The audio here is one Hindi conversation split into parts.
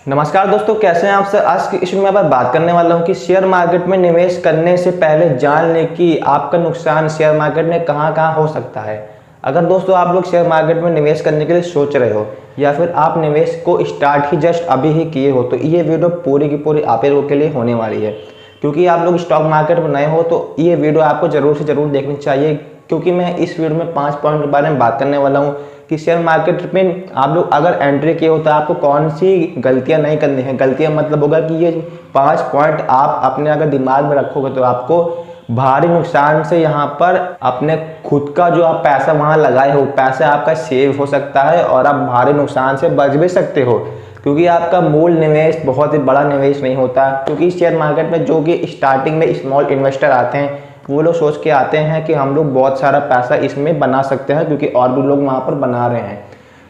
नमस्कार दोस्तों, कैसे हैं आप सर। आज की इस वीडियो में मैं बात करने वाला हूं कि शेयर मार्केट में निवेश करने से पहले जान लें कि आपका नुकसान शेयर मार्केट में कहां कहां हो सकता है। अगर दोस्तों आप लोग शेयर मार्केट में निवेश करने के लिए सोच रहे हो या फिर आप निवेश को स्टार्ट ही जस्ट अभी ही किए हो, तो ये वीडियो पूरी की पूरी आप लोगों के लिए होने वाली है। क्योंकि आप लोग स्टॉक मार्केट में नए हो तो ये वीडियो आपको जरूर से जरूर देखनी चाहिए, क्योंकि मैं इस वीडियो में 5 पॉइंट के बारे में बात करने वाला हूँ कि शेयर मार्केट में आप लोग अगर एंट्री किए हो तो आपको कौन सी गलतियां नहीं करनी है। गलतियां मतलब होगा कि ये 5 पॉइंट आप अपने अगर दिमाग में रखोगे तो आपको भारी नुकसान से यहाँ पर अपने खुद का जो आप पैसा वहाँ लगाए हो, पैसा आपका सेव हो सकता है और आप भारी नुकसान से बच भी सकते हो। क्योंकि आपका मूल निवेश बहुत ही बड़ा निवेश नहीं होता, क्योंकि शेयर मार्केट में जो कि स्टार्टिंग में स्मॉल इन्वेस्टर आते हैं वो लोग सोच के आते हैं कि हम लोग बहुत सारा पैसा इसमें बना सकते हैं, क्योंकि और भी लोग वहाँ पर बना रहे हैं,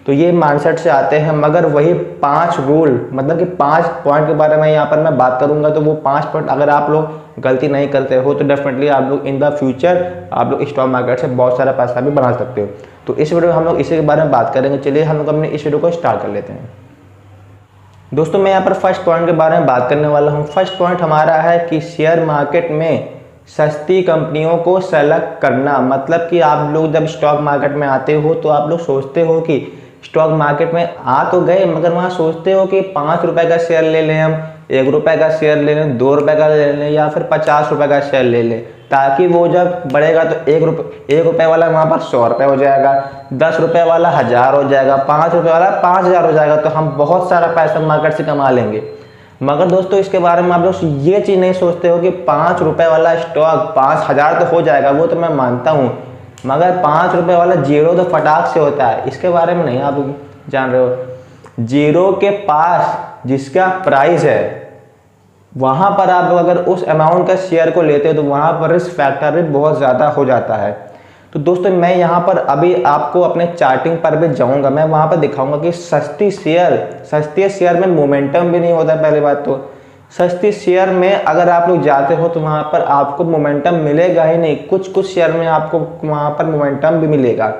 तो ये माइंडसेट से आते हैं। मगर वही 5 रूल मतलब कि 5 पॉइंट के बारे में यहाँ पर मैं बात करूंगा, तो वो 5 पॉइंट अगर आप लोग गलती नहीं करते हो तो डेफिनेटली आप लोग इन द फ्यूचर आप लोग स्टॉक मार्केट से बहुत सारा पैसा भी बना सकते हो। तो इस वीडियो में हम लोग इसी के बारे में बात करेंगे। चलिए हम लोग अपने इस वीडियो को स्टार्ट कर लेते हैं। दोस्तों मैं यहाँ पर फर्स्ट पॉइंट के बारे में बात करने वाला हूँ। फर्स्ट पॉइंट हमारा है कि शेयर मार्केट में सस्ती कंपनियों को सेलेक्ट करना। मतलब कि आप लोग जब स्टॉक मार्केट में आते हो तो आप लोग सोचते हो कि स्टॉक मार्केट में आ तो गए, मगर वहाँ सोचते हो कि 5 रुपए का शेयर ले लें, हम 1 रुपए का शेयर ले लें, 2 रुपए का ले लें या फिर 50 रुपए का शेयर ले लें, ताकि वो जब बढ़ेगा तो 1 रुपए वाला वहाँ पर 100 रुपये हो जाएगा, 10 रुपए वाला 1000 हो जाएगा, 5 रुपए वाला 5000 हो जाएगा, तो हम बहुत सारा पैसा मार्केट से कमा लेंगे। मगर दोस्तों इसके बारे में आप लोग ये चीज़ नहीं सोचते हो कि 5 रुपए वाला स्टॉक 5000 तो हो जाएगा, वो तो मैं मानता हूँ, मगर 5 रुपए वाला जीरो तो फटाक से होता है। इसके बारे में नहीं आप जान रहे हो। जीरो के पास जिसका प्राइस है वहाँ पर आप लोग अगर उस अमाउंट का शेयर को लेते हो तो वहाँ पर रिस्क फैक्टर भी बहुत ज़्यादा हो जाता है। तो दोस्तों मैं यहाँ पर अभी आपको अपने चार्टिंग पर भी जाऊँगा, मैं वहाँ पर दिखाऊंगा कि सस्ते शेयर में मोमेंटम भी नहीं होता। पहली बात तो सस्ती शेयर में अगर आप लोग जाते हो तो वहाँ पर आपको मोमेंटम मिलेगा ही नहीं। कुछ शेयर में आपको वहाँ पर मोमेंटम भी मिलेगा,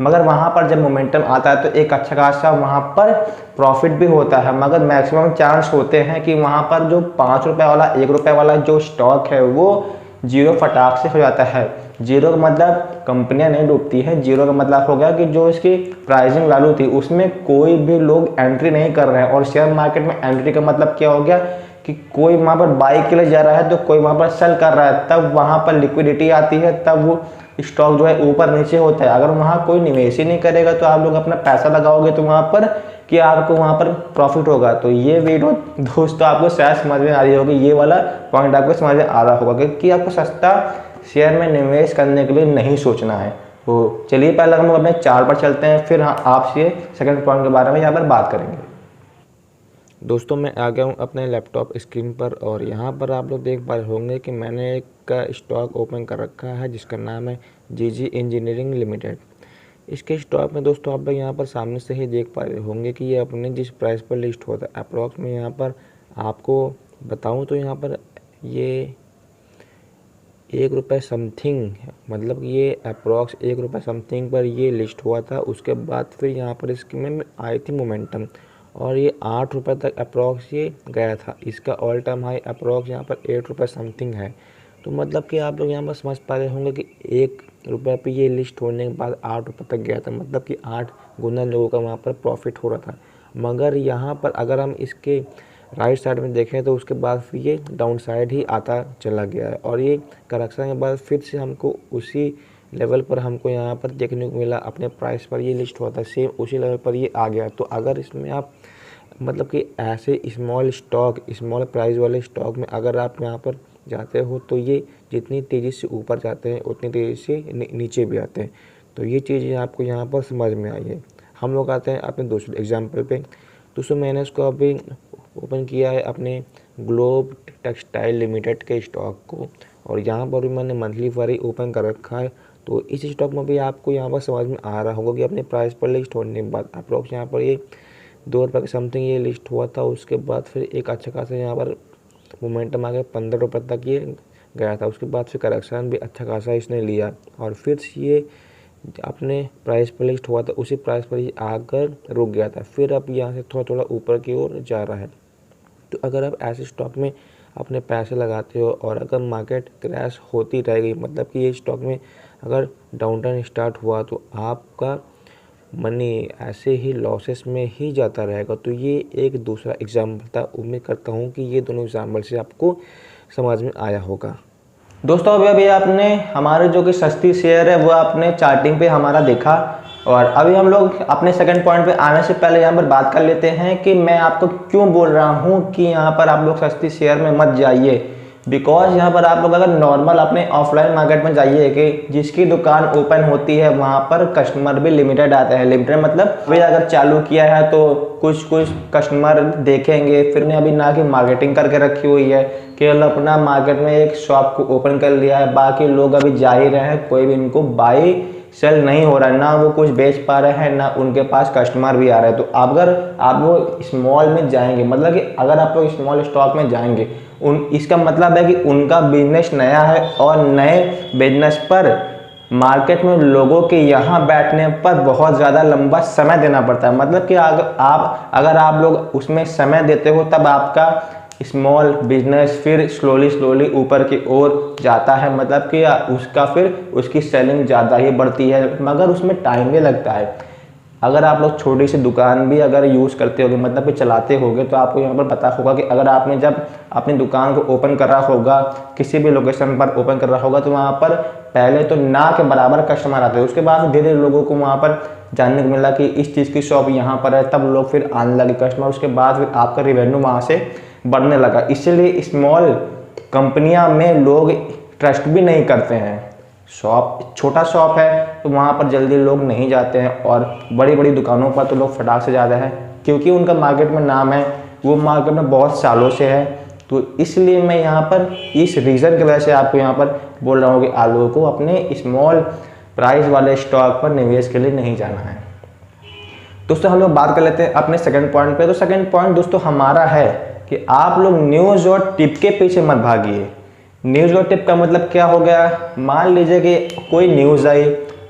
मगर वहाँ पर जब मोमेंटम आता है तो एक अच्छा खासा वहाँ पर प्रॉफिट भी होता है। मगर मैक्सिमम चांस होते हैं कि वहाँ पर जो 5 रुपए वाला 1 रुपए वाला जो स्टॉक है वो जीरो फटाक से हो जाता है। जीरो का मतलब कंपनियां नहीं डूबती है, जीरो का मतलब हो गया कि जो इसकी प्राइसिंग वैल्यू थी उसमें कोई भी लोग एंट्री नहीं कर रहे हैं। और शेयर मार्केट में एंट्री का मतलब क्या हो गया कि कोई वहाँ पर बाई के लिए जा रहा है तो कोई वहाँ पर सेल कर रहा है, तब वहाँ पर लिक्विडिटी आती है, तब वो स्टॉक जो है ऊपर नीचे होता है। अगर वहाँ कोई निवेश ही नहीं करेगा तो आप लोग अपना पैसा लगाओगे तो वहाँ पर कि आपको वहाँ पर प्रॉफिट होगा। तो ये वीडियो दोस्तों आपको शायद समझ में आ रही होगी, ये वाला पॉइंट आपको समझ में आ रहा होगा कि आपको सस्ता शेयर में निवेश करने के लिए नहीं सोचना है। तो चलिए पहले हम लोग अपने चार्ट पर चलते हैं, फिर आपसे सेकंड पॉइंट के बारे में यहाँ पर बात करेंगे। दोस्तों मैं आ गया हूँ अपने लैपटॉप स्क्रीन पर और यहाँ पर आप लोग देख पा रहे होंगे कि मैंने एक स्टॉक ओपन कर रखा है जिसका नाम है जीजी इंजीनियरिंग लिमिटेड। इसके स्टॉक में दोस्तों आप लोग यहाँ पर सामने से ही देख पा रहे होंगे कि ये अपने जिस प्राइस पर लिस्ट होता है अप्रॉक्स में यहाँ पर आपको बताऊँ तो यहाँ पर ये 1 रुपये समथिंग, मतलब ये अप्रॉक्स 1 रुपये समथिंग पर ये लिस्ट हुआ था। उसके बाद फिर यहाँ पर इसमें आई थी मोमेंटम और ये 8 रुपये तक अप्रॉक्स ये गया था। इसका ऑल टाइम हाई अप्रॉक्स यहाँ पर 8 रुपये समथिंग है। तो मतलब कि आप लोग यहाँ पर समझ पा रहे होंगे कि 1 रुपये पे ये लिस्ट होने के बाद 8 रुपये तक गया था, मतलब कि 8 गुना लोगों का वहाँ पर प्रॉफिट हो रहा था। मगर यहाँ पर अगर हम इसके राइट साइड में देखें तो उसके बाद फिर ये डाउन साइड ही आता चला गया है और ये करेक्शन के बाद फिर से हमको उसी लेवल पर हमको यहाँ पर देखने को मिला। अपने प्राइस पर ये लिस्ट हुआ था, सेम उसी लेवल पर ये आ गया। तो अगर इसमें आप मतलब कि ऐसे स्मॉल प्राइस वाले स्टॉक में अगर आप यहाँ पर जाते हो तो ये जितनी तेज़ी से ऊपर जाते हैं उतनी तेज़ी से नीचे भी आते हैं। तो ये चीज़ें आपको यहाँ पर समझ में आई है। हम लोग आते हैं अपने दूसरे एग्जाम्पल पे। दोस्तों मैंने इसको अभी ओपन किया है अपने ग्लोब टेक्सटाइल लिमिटेड के स्टॉक को और यहाँ पर भी मैंने मंथली वारी ओपन कर रखा है। तो इस स्टॉक में भी आपको यहाँ पर समझ में आ रहा होगा कि अपने प्राइस पर लिस्ट होने के बाद अप्रोक्स यहाँ पर ये 2 रुपये के समथिंग ये लिस्ट हुआ था। उसके बाद फिर एक अच्छा खासा यहाँ पर मोमेंटम आ गया, 15 रुपये तक ये गया था। उसके बाद फिर करेक्शन भी अच्छा खासा इसने लिया और फिर ये अपने प्राइस पर लिस्ट हुआ था उसी प्राइस पर ही आकर रुक गया था, फिर अब यहाँ से थोड़ा थोड़ा ऊपर की ओर जा रहा है। तो अगर आप ऐसे स्टॉक में अपने पैसे लगाते हो और अगर मार्केट क्रैश होती रहेगी, मतलब कि ये स्टॉक में अगर डाउन टाउन स्टार्ट हुआ तो आपका मनी ऐसे ही लॉसेस में ही जाता रहेगा। तो ये एक दूसरा एग्जाम्पल था। उम्मीद करता हूँ कि ये दोनों एग्जाम्पल से आपको समझ में आया होगा। दोस्तों अभी आपने हमारे जो कि सस्ती शेयर है वो आपने चार्टिंग पे हमारा देखा, और अभी हम लोग अपने सेकंड पॉइंट पे आने से पहले यहाँ पर बात कर लेते हैं कि मैं आपको क्यों बोल रहा हूँ कि यहाँ पर आप लोग सस्ती शेयर में मत जाइए। बिकॉज यहाँ पर आप लोग अगर नॉर्मल अपने ऑफलाइन मार्केट में जाइए कि जिसकी दुकान ओपन होती है वहाँ पर कस्टमर भी लिमिटेड आते हैं। लिमिटेड मतलब अभी अगर चालू किया है तो कुछ कुछ कस्टमर देखेंगे, फिर ने अभी ना कि मार्केटिंग करके रखी हुई है, केवल अपना मार्केट में एक शॉप को ओपन कर लिया है, बाकी लोग अभी जा ही रहे हैं, कोई भी इनको बाई सेल नहीं हो रहा है, ना वो कुछ बेच पा रहे हैं, ना उनके पास कस्टमर भी आ रहे हैं। तो अगर आप लोग स्मॉल में जाएंगे, मतलब कि अगर आप लोग स्मॉल स्टॉक में जाएंगे, इसका मतलब है कि उनका बिजनेस नया है और नए बिजनेस पर मार्केट में लोगों के यहाँ बैठने पर बहुत ज़्यादा लंबा समय देना पड़ता है। मतलब कि अगर आप लोग उसमें समय देते हो तब आपका स्मॉल बिजनेस फिर स्लोली ऊपर की ओर जाता है, मतलब कि उसका फिर उसकी सेलिंग ज़्यादा ही बढ़ती है, मगर उसमें टाइम भी लगता है। अगर आप लोग छोटी सी दुकान भी अगर यूज़ करते होगे, मतलब कि चलाते होगे, तो आपको यहाँ पर पता होगा कि अगर आपने जब अपनी दुकान को ओपन कर रहा होगा, किसी भी लोकेशन पर ओपन कर रहा होगा, तो वहाँ पर पहले तो ना के बराबर कस्टमर आते हैं, उसके बाद धीरे धीरे लोगों को वहाँ पर जानने को मिला कि इस चीज़ की शॉप यहाँ पर है, तब लोग फिर आने लगे कस्टमर, उसके बाद फिर आपका रिवेन्यू वहाँ से बढ़ने लगा। इसीलिए स्मॉल कंपनियां में लोग ट्रस्ट भी नहीं करते हैं। शॉप छोटा शॉप है तो वहाँ पर जल्दी लोग नहीं जाते हैं, और बड़ी बड़ी दुकानों पर तो लोग फटाक से जाते हैं क्योंकि उनका मार्केट में नाम है, वो मार्केट में बहुत सालों से है। तो इसलिए मैं यहाँ पर इस रीज़न की वजह से आपको यहाँ पर बोल रहा हूँ कि आप लोगों को अपने स्मॉल प्राइस वाले स्टॉक पर निवेश के लिए नहीं जाना है। दोस्तों हम लोग बात कर लेते हैं अपने सेकंड पॉइंट पे। तो सेकंड पॉइंट दोस्तों हमारा है कि आप लोग न्यूज़ और टिप के पीछे मत भागिए। न्यूज़ और टिप का मतलब क्या हो गया, मान लीजिए कि कोई न्यूज़ आई,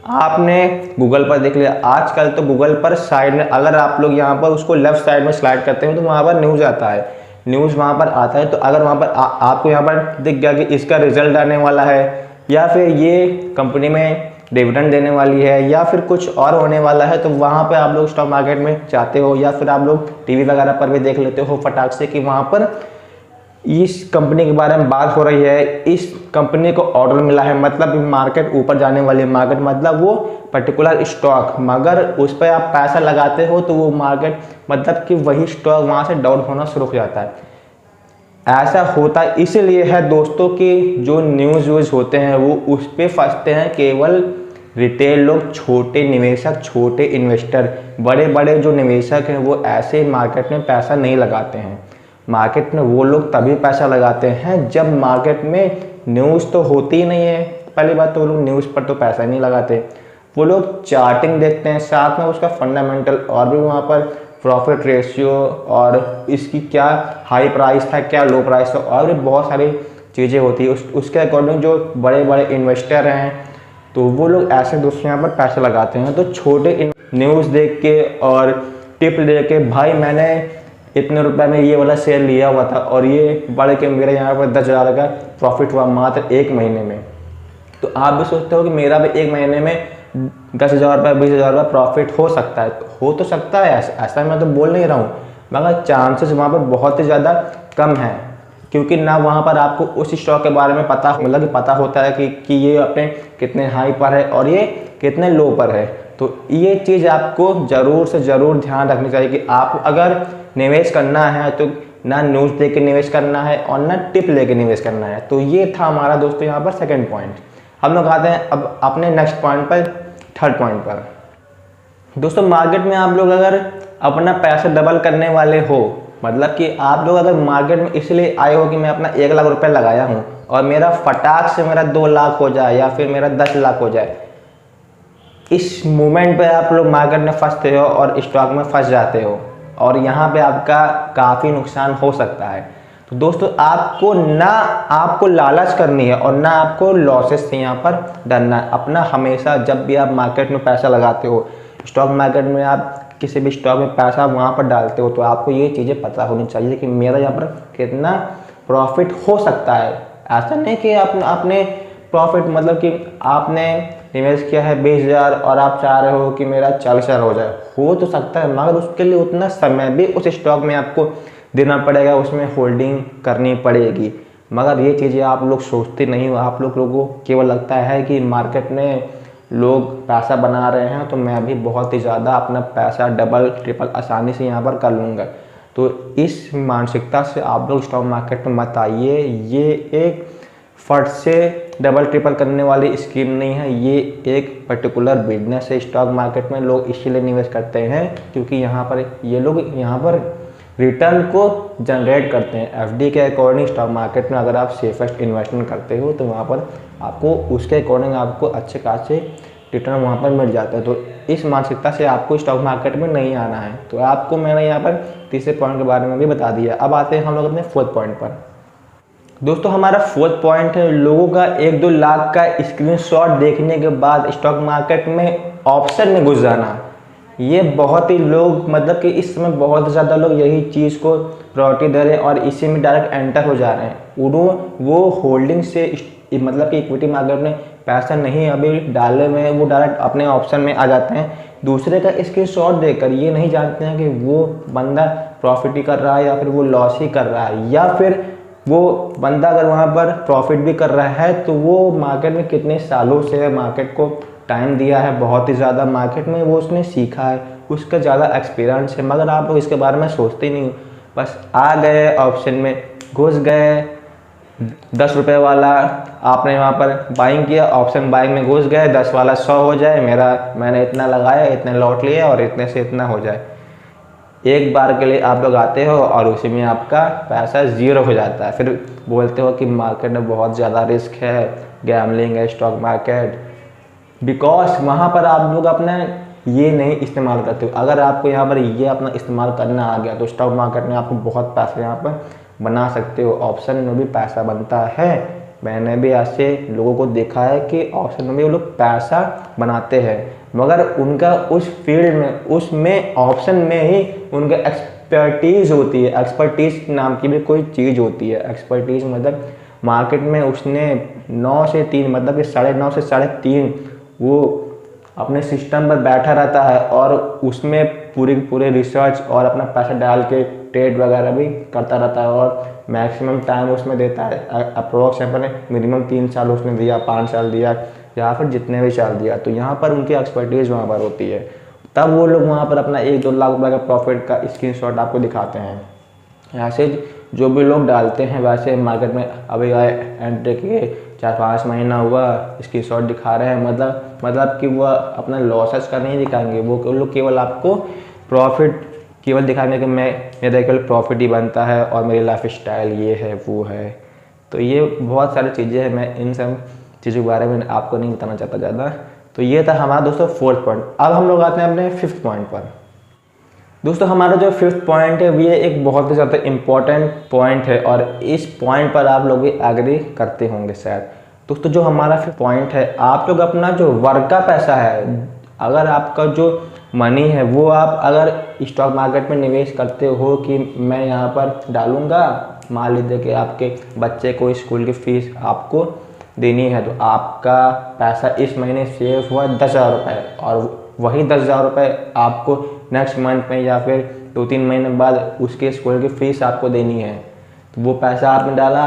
आपने गूगल पर देख लिया। आजकल तो गूगल पर साइड में अगर आप लोग यहाँ पर उसको लेफ्ट साइड में स्लाइड करते हो तो वहाँ पर न्यूज़ आता है, न्यूज़ वहाँ पर आता है। तो अगर वहाँ पर आपको यहाँ पर दिख गया कि इसका रिजल्ट आने वाला है, या फिर ये कंपनी में डिविडेंड देने वाली है, या फिर कुछ और होने वाला है, तो वहाँ पे आप लोग स्टॉक मार्केट में जाते हो, या फिर आप लोग टीवी वगैरह पर भी देख लेते हो फटाक से कि वहाँ पर इस कंपनी के बारे में बात हो रही है, इस कंपनी को ऑर्डर मिला है, मतलब मार्केट ऊपर जाने वाली मार्केट, मतलब वो पर्टिकुलर स्टॉक, मगर उस पर आप पैसा लगाते हो तो वो मार्केट मतलब कि वही स्टॉक वहाँ से डाउन होना शुरू हो जाता है। ऐसा होता इसलिए है दोस्तों कि जो न्यूज़ व्यूज़ होते हैं वो उस पर फंसते हैं केवल रिटेल लोग, छोटे निवेशक, छोटे इन्वेस्टर। बड़े बड़े जो निवेशक हैं वो ऐसे मार्केट में पैसा नहीं लगाते हैं। मार्केट में वो लोग तभी पैसा लगाते हैं जब मार्केट में न्यूज़ तो होती ही नहीं है। पहली बात तो वो लोग न्यूज़ पर तो पैसा नहीं लगाते, वो लोग चार्टिंग देखते हैं, साथ में उसका फंडामेंटल और भी वहाँ पर प्रॉफिट रेशियो और इसकी क्या हाई प्राइस था, क्या लो प्राइस था, और भी बहुत सारी चीज़ें होती है। उसके अकॉर्डिंग जो बड़े बड़े इन्वेस्टर हैं तो वो लोग ऐसे दोस्तों यहाँ पर पैसे लगाते हैं। तो छोटे न्यूज़ देख के और टिप दे के, भाई मैंने इतने रुपए में ये वाला शेयर लिया हुआ था और ये बढ़ के मेरे यहाँ पर 10,000 का प्रॉफिट हुआ मात्र एक महीने में, तो आप भी सोचते हो कि मेरा भी एक महीने में 10,000 रुपये 20,000 रुपये प्रॉफिट हो सकता है। हो तो सकता है, ऐसा मैं तो बोल नहीं रहा हूँ, मगर चांसेस वहाँ पर बहुत ही ज़्यादा कम है, क्योंकि ना वहाँ पर आपको उस स्टॉक के बारे में पता, मतलब कि पता होता है कि ये अपने कितने हाई पर है और ये कितने लो पर है। तो ये चीज़ आपको ज़रूर से ज़रूर ध्यान रखनी चाहिए कि आप अगर निवेश करना है तो ना न्यूज़ देख के निवेश करना है और ना टिप लेके निवेश करना है। तो ये था हमारा दोस्तों यहाँ पर सेकंड पॉइंट। हम लोग आते हैं अब अपने नेक्स्ट पॉइंट पर, थर्ड पॉइंट पर। दोस्तों मार्केट में आप लोग अगर अपना पैसा डबल करने वाले हो, मतलब कि आप लोग अगर मार्केट में इसलिए आए हो कि मैं अपना 1 लाख रुपए लगाया हूँ और मेरा फटाक से मेरा 2 लाख हो जाए या फिर मेरा 10 लाख हो जाए, इस मोमेंट पे आप लोग मार्केट में फंसते हो और स्टॉक में फंस जाते हो और यहाँ पे आपका काफ़ी नुकसान हो सकता है। तो दोस्तों आपको लालच करनी है और ना आपको लॉसेस से यहाँ पर डरना है। अपना हमेशा जब भी आप मार्केट में पैसा लगाते हो, स्टॉक मार्केट में आप किसी भी स्टॉक में पैसा वहाँ पर डालते हो, तो आपको ये चीज़ें पता होनी चाहिए कि मेरा यहाँ पर कितना प्रॉफिट हो सकता है। ऐसा नहीं कि आपने प्रॉफिट मतलब कि आपने निवेश किया है 20,000 और आप चाह रहे हो कि मेरा 40,000 हो जाए। हो तो सकता है, मगर उसके लिए उतना समय भी उस स्टॉक में आपको देना पड़ेगा, उसमें होल्डिंग करनी पड़ेगी। मगर ये चीज़ें आप लोग सोचते नहीं हो। आप लोगों को केवल लगता है कि मार्केट में लोग पैसा बना रहे हैं तो मैं भी बहुत ही ज़्यादा अपना पैसा डबल ट्रिपल आसानी से यहाँ पर कर लूँगा। तो इस मानसिकता से आप लोग स्टॉक मार्केट में मत आइए। ये एक फट से डबल ट्रिपल करने वाली स्कीम नहीं है, ये एक पर्टिकुलर बिजनेस है। स्टॉक मार्केट में लोग इसीलिए निवेश करते हैं क्योंकि यहाँ पर ये लोग यहाँ पर रिटर्न को जनरेट करते हैं। एफडी के अकॉर्डिंग स्टॉक मार्केट में अगर आप सेफेस्ट इन्वेस्टमेंट करते हो तो वहाँ पर आपको उसके अकॉर्डिंग आपको अच्छे खासे रिटर्न वहाँ पर मिल जाता है। तो इस मानसिकता से आपको स्टॉक मार्केट में नहीं आना है। तो आपको मैंने यहाँ पर तीसरे पॉइंट के बारे में भी बता दिया। अब आते हैं हम लोग अपने फोर्थ पॉइंट पर। दोस्तों हमारा फोर्थ पॉइंट है लोगों का 1-2 लाख का स्क्रीनशॉट देखने के बाद स्टॉक मार्केट में ऑप्शन में घुस जाना। ये बहुत ही लोग मतलब कि इस समय बहुत ज़्यादा लोग यही चीज़ को प्रायोरिटी दे रहे हैं और इसी में डायरेक्ट एंटर हो जा रहे हैं। वो होल्डिंग से मतलब कि इक्विटी मार्केट में पैसा नहीं अभी डाले हुए हैं, वो डायरेक्ट अपने ऑप्शन में आ जाते हैं। दूसरे का स्क्रीनशॉट देखकर ये नहीं जानते हैं कि वो बंदा प्रॉफिट ही कर रहा है या फिर वो लॉस ही कर रहा है, या फिर वो बंदा अगर वहाँ पर प्रॉफिट भी कर रहा है तो वो मार्केट में कितने सालों से मार्केट को टाइम दिया है, बहुत ही ज़्यादा मार्केट में वो उसने सीखा है, उसका ज़्यादा एक्सपीरियंस है। मगर आप लोग इसके बारे में सोचते ही नहीं, बस आ गए ऑप्शन में घुस गए। 10 रुपये वाला आपने वहाँ पर बाइंग किया, ऑप्शन बाइंग में घुस गए, 10 वाला 100 हो जाए, मैंने इतना लगाया, इतने लौट लिया और इतने से इतना हो जाए। एक बार के लिए आप लोग आते हो और उसी में आपका पैसा ज़ीरो हो जाता है। फिर बोलते हो कि मार्केट में बहुत ज़्यादा रिस्क है, गैम्बलिंग है स्टॉक मार्केट, बिकॉज वहाँ पर आप लोग अपना ये नहीं इस्तेमाल करते हो। अगर आपको यहाँ पर ये अपना इस्तेमाल करना आ गया तो स्टॉक मार्केट में आपको बहुत पैसा यहाँ पर बना सकते हो। ऑप्शन में भी पैसा बनता है, मैंने भी ऐसे लोगों को देखा है कि ऑप्शन में भी वो लोग पैसा बनाते हैं, मगर उनका उस फील्ड में उसमें ऑप्शन में ही उनका एक्सपर्टीज़ होती है। एक्सपर्टीज़ नाम की भी कोई चीज़ होती है। एक्सपर्टीज़ मतलब मार्केट में उसने 9 से 3 मतलब कि 9:30 से 3:30 वो अपने सिस्टम पर बैठा रहता है और उसमें पूरे रिसर्च और अपना पैसा डाल के ट्रेड वगैरह भी करता रहता है और मैक्सिमम टाइम उसमें देता है। अप्रोक्स अपने मिनिमम 3 साल उसने दिया, 5 साल दिया या फिर जितने भी साल दिया। तो यहाँ पर उनकी एक्सपर्टीज़ वहाँ पर होती है, तब वो लोग वहाँ पर अपना 1-2 लाख रुपये का प्रॉफिट का स्क्रीनशॉट आपको दिखाते हैं। ऐसे जो भी लोग डालते हैं वैसे मार्केट में अभी आए एंट्री किए 4-5 महीना हुआ, स्क्रीनशॉट दिखा रहे हैं, मतलब कि वो अपना लॉसेस का नहीं दिखाएंगे। वो लोग केवल आपको प्रॉफिट केवल दिखाएंगे कि मेरा केवल प्रॉफिट ही बनता है और मेरी लाइफ स्टाइल ये है वो है। तो ये बहुत सारी चीज़ें हैं, मैं इन सब चीज़ों के बारे में आपको नहीं बताना चाहता ज़्यादा। तो ये था हमारा दोस्तों फोर्थ पॉइंट। अब हम लोग आते हैं अपने फिफ्थ पॉइंट पर। दोस्तों हमारा जो फिफ्थ पॉइंट है ये एक बहुत ही ज़्यादा इम्पॉर्टेंट पॉइंट है और इस पॉइंट पर आप लोग भी एग्री करते होंगे शायद। दोस्तों जो हमारा फिफ्थ पॉइंट है, आप लोग अपना जो वर्क का पैसा है, अगर आपका जो मनी है वो आप अगर स्टॉक मार्केट में निवेश करते हो कि मैं यहाँ पर डालूँगा, मान लीजिए कि आपके बच्चे को स्कूल की फ़ीस आपको देनी है तो आपका पैसा इस महीने सेव हुआ 10,000 रुपये और वही 10,000 रुपये आपको नेक्स्ट मंथ में या फिर 2-3 महीने बाद उसके स्कूल की फ़ीस आपको देनी है। तो वो पैसा आपने डाला,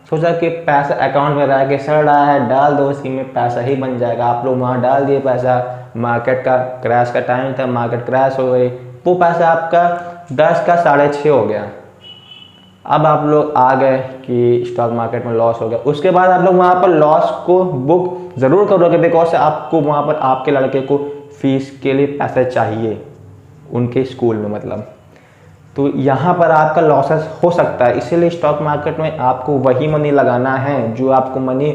सोचा कि पैसा अकाउंट में रह के सड़ रहा है, डाल दो, उसी में पैसा ही बन जाएगा। आप लोग वहाँ डाल दिए पैसा, मार्केट का क्रैश का टाइम था, मार्केट क्रैश हो गई, वो पैसा आपका 10 का 6.5 हो गया। अब आप लोग आ गए कि स्टॉक मार्केट में लॉस हो गया। उसके बाद आप लोग वहाँ पर लॉस को बुक ज़रूर करोगे बिकॉज आपको वहाँ पर आपके लड़के को फीस के लिए पैसे चाहिए उनके स्कूल में मतलब। तो यहाँ पर आपका लॉसेस हो सकता है, इसीलिए स्टॉक मार्केट में आपको वही मनी लगाना है जो आपको मनी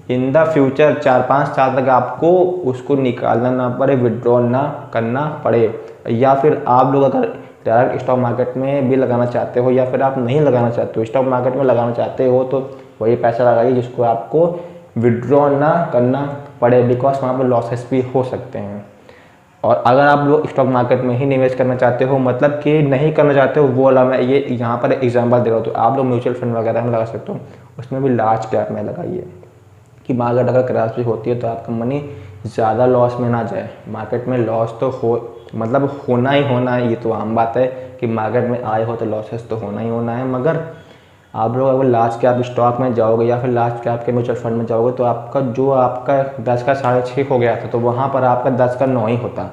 इन द फ्यूचर 4-5 साल तक आपको उसको निकालना ना पड़े, विड्रॉ ना करना पड़े। या फिर आप लोग अगर डायरेक्ट स्टॉक मार्केट में भी लगाना चाहते हो या फिर आप नहीं लगाना चाहते हो, स्टॉक मार्केट में लगाना चाहते हो, तो वही पैसा लगाइए जिसको आपको विड्रॉ ना करना पड़े, बिकॉज वहाँ पर लॉसेस भी हो सकते हैं। और अगर आप लोग स्टॉक मार्केट में ही निवेश करना चाहते हो, मतलब कि नहीं करना चाहते हो, वो वाला मैं ये यहाँ पर एग्जांपल दे रहा हूँ, तो आप लोग म्यूचुअल फंड वगैरह में लगा सकते हो, उसमें भी लार्ज कैप में लगाइए कि मार्केट अगर क्रैश भी होती है तो आपका मनी ज़्यादा लॉस में ना जाए। मार्केट में लॉस तो मतलब होना ही होना है, ये तो आम बात है कि मार्केट में आए हो तो लॉसेस तो होना ही होना है, मगर आप लोग अगर लार्ज कैप स्टॉक में जाओगे या फिर लार्ज कैप के म्यूचुअल फंड में जाओगे तो आपका जो आपका 10 का 6.5 हो गया था तो वहाँ पर आपका 10 का 9 ही होता।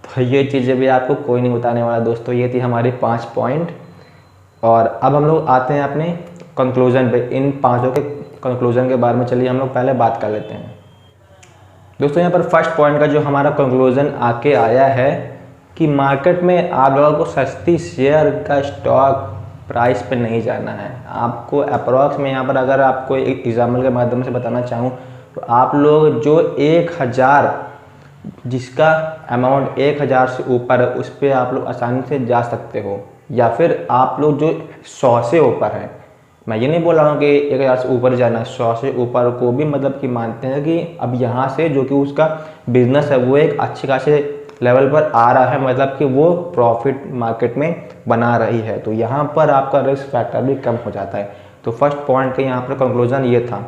तो ये चीज़ें भी आपको कोई नहीं बताने वाला दोस्तों। ये थी हमारी 5 पॉइंट, और अब हम लोग आते हैं अपने कंक्लूजन पे। इन 5 के कंक्लूजन के बारे में चलिए हम लोग पहले बात कर लेते हैं। दोस्तों यहाँ पर फर्स्ट पॉइंट का जो हमारा कंक्लूजन आके आया है कि मार्केट में आप लोगों को सस्ती शेयर का स्टॉक प्राइस पे नहीं जाना है। आपको अप्रॉक्स में यहाँ पर अगर आपको एक एग्जाम्पल के माध्यम से बताना चाहूँ तो आप लोग जो 1000 जिसका अमाउंट 1000 से ऊपर है उस पर आप लोग आसानी से जा सकते हो, या फिर आप लोग जो 100 से ऊपर है, मैं ये नहीं बोल रहा हूँ कि 1000 से ऊपर जाना है, 100 से ऊपर को भी मतलब कि मानते हैं कि अब यहाँ से जो कि उसका बिजनेस है वो एक अच्छे खासे लेवल पर आ रहा है, मतलब कि वो प्रॉफिट मार्केट में बना रही है, तो यहाँ पर आपका रिस्क फैक्टर भी कम हो जाता है। तो फर्स्ट पॉइंट का यहाँ पर कंक्लूजन ये था।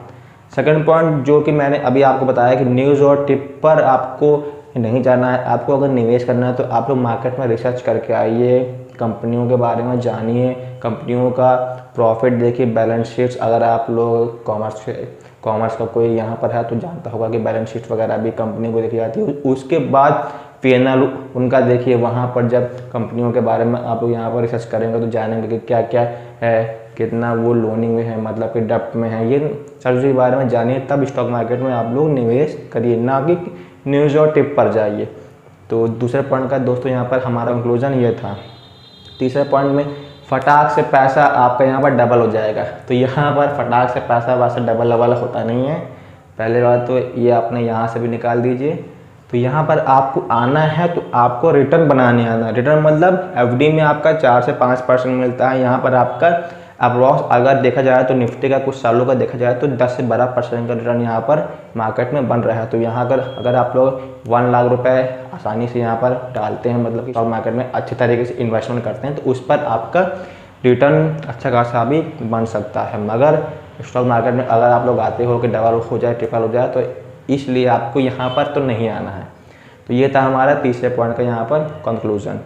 सेकंड पॉइंट जो कि मैंने अभी आपको बताया कि न्यूज़ और टिप पर आपको नहीं जाना है। आपको अगर निवेश करना है तो आप लोग मार्केट में रिसर्च करके आइए, कंपनियों के बारे में जानिए, कंपनियों का प्रॉफिट देखिए, बैलेंस शीट्स। अगर आप लोग कॉमर्स का कोई यहाँ पर है तो जानता होगा कि बैलेंस शीट वगैरह भी कंपनी को देखी जाती है। उसके बाद P&L उनका देखिए, वहाँ पर जब कंपनियों के बारे में आप लोग यहाँ पर रिसर्च करेंगे तो जानेंगे कि क्या क्या है, कितना वो लोनिंग में है, मतलब कि डेप्ट में है, ये सब के बारे में जानिए, तब स्टॉक मार्केट में आप लोग निवेश करिए, ना कि न्यूज़ और टिप पर जाइए। तो दूसरे पॉइंट का दोस्तों यहाँ पर हमारा कंक्लूजन ये था। तीसरे पॉइंट में फटाक से पैसा आपका यहाँ पर डबल हो जाएगा, तो यहाँ पर फटाक से पैसा वैसा डबल होता नहीं है। पहले बात तो ये आपने यहाँ से भी निकाल दीजिए। तो यहाँ पर आपको आना है तो आपको रिटर्न बनाने आना है। रिटर्न मतलब एफडी में आपका 4 से 5% मिलता है, यहाँ पर आपका अप्रॉक्स अगर देखा जाए तो निफ्टी का कुछ सालों का देखा जाए तो 10 से 12% का रिटर्न यहाँ पर मार्केट में बन रहा है। तो यहाँ अगर आप लोग 1 लाख रुपए आसानी से यहाँ पर डालते हैं, मतलब कि स्टॉक मार्केट में अच्छे तरीके से इन्वेस्टमेंट करते हैं, तो उस पर आपका रिटर्न अच्छा खासा भी बन सकता है। मगर स्टॉक मार्केट में अगर आप लोग आते हो कि डबल हो जाए, ट्रिपल हो जाए, तो इसलिए आपको यहाँ पर तो नहीं आना है। तो ये था हमारा तीसरे पॉइंट का यहाँ पर कंक्लूजन।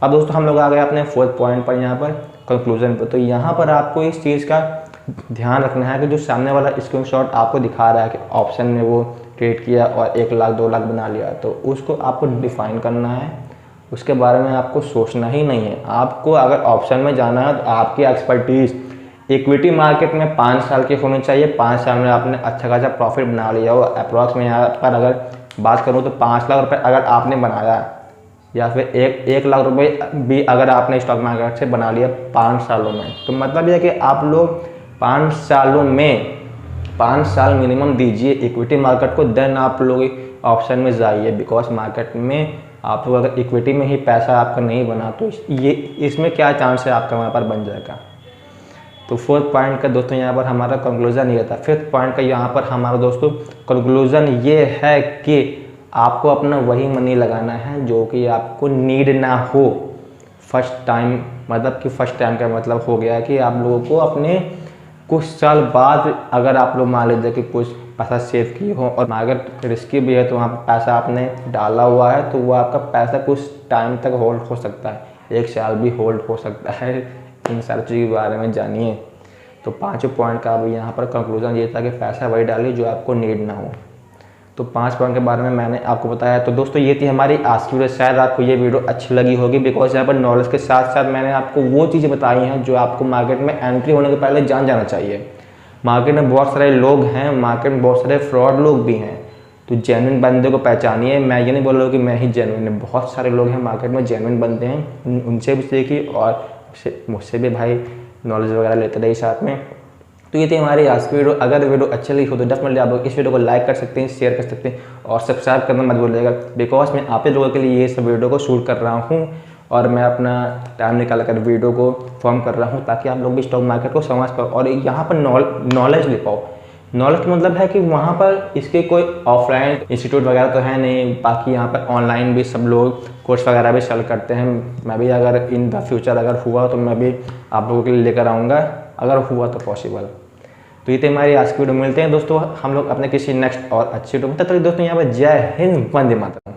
अब दोस्तों हम लोग आ गए अपने फोर्थ पॉइंट पर, यहाँ पर कंक्लूजन पर। तो यहाँ पर आपको इस चीज़ का ध्यान रखना है कि जो सामने वाला स्क्रीनशॉट आपको दिखा रहा है कि ऑप्शन में वो ट्रेड किया और 1 लाख 2 लाख बना लिया, तो उसको आपको डिफाइन करना है, उसके बारे में आपको सोचना ही नहीं है। आपको अगर ऑप्शन में जाना है तो आपकी एक्सपर्टीज़ इक्विटी मार्केट में 5 साल की होनी चाहिए। 5 साल में आपने अच्छा खासा प्रॉफिट बना लिया हो। अप्रॉक्स में यहाँ पर अगर बात करूँ तो 5 लाख रुपए अगर आपने बनाया, या फिर 1 लाख रुपए भी अगर आपने स्टॉक मार्केट से बना लिया 5 सालों में, तो मतलब यह कि आप लोग 5 सालों में 5 साल मिनिमम दीजिए इक्विटी मार्केट को, देन आप लोग ऑप्शन में जाइए। बिकॉज मार्केट में आप लोग अगर इक्विटी में ही पैसा आपका नहीं बना तो ये इसमें क्या चांस है आपका वहाँ पर बन जाएगा। तो फोर्थ पॉइंट का दोस्तों यहाँ पर हमारा कंक्लूजन ये था। फिफ्थ पॉइंट का यहाँ पर हमारा दोस्तों कंक्लूजन ये है कि आपको अपना वही मनी लगाना है जो कि आपको नीड ना हो फर्स्ट टाइम। मतलब कि फर्स्ट टाइम का मतलब हो गया कि आप लोगों को अपने कुछ साल बाद अगर आप लोग मान लीजिए कि कुछ पैसा सेव किए हो और मार्केट रिस्की भी है तो वहाँ पर पैसा आपने डाला हुआ है, तो वो आपका पैसा कुछ टाइम तक होल्ड हो सकता है, 1 साल भी होल्ड हो सकता है। इन सारी चीज़ों के बारे में जानिए। तो 5 पॉइंट का अब यहाँ पर कंक्लूजन ये था कि पैसा वही डालिए जो आपको नीड ना हो। तो 5 पॉइंट के बारे में मैंने आपको बताया। तो दोस्तों ये थी हमारी आज की वीडियो। शायद आपको ये वीडियो अच्छी लगी होगी, बिकॉज यहाँ पर नॉलेज के साथ साथ मैंने आपको वो चीज़ें बताई हैं जो आपको मार्केट में एंट्री होने के पहले जान जाना चाहिए। मार्केट में बहुत सारे लोग हैं, मार्केट में बहुत सारे फ्रॉड लोग भी हैं, तो जेन्युइन बंदे को पहचानिए। मैं ये नहीं बोल रहा हूँ कि मैं ही जेन्युइन है, बहुत सारे लोग हैं मार्केट में जेन्युइन बंदे हैं, उनसे भी सीखिए और मुझसे भी भाई नॉलेज वगैरह लेते रहिए साथ में। तो ये थी हमारी आज की वीडियो। अगर वीडियो अच्छी लगी हो तो डेफिनेटली आप लोग इस वीडियो को लाइक कर सकते हैं, शेयर कर सकते हैं और सब्सक्राइब करना मत भूलिएगा, बिकॉज मैं आप लोगों के लिए ये सब वीडियो को शूट कर रहा हूँ और मैं अपना टाइम निकाल कर वीडियो को फॉर्म कर रहा हूँ ताकि आप लोग भी स्टॉक मार्केट को समझ पाओ और यहाँ पर नॉलेज ले पाओ। नॉलेज का मतलब है कि वहाँ पर इसके कोई ऑफलाइन इंस्टीट्यूट वगैरह तो है नहीं, बाकी यहाँ पर ऑनलाइन भी सब लोग कोर्स वगैरह भी सेल करते हैं। मैं भी अगर इन द फ्यूचर अगर हुआ तो मैं भी आप लोगों के लिए लेकर आऊँगा, अगर हुआ तो पॉसिबल। तो ये थी हमारी आज की वीडियो। मिलते हैं दोस्तों हम लोग अपने किसी नेक्स्ट और अच्छी वीडियो में। तब तक दोस्तों यहाँ पर जय हिंद, वंदे मातरम।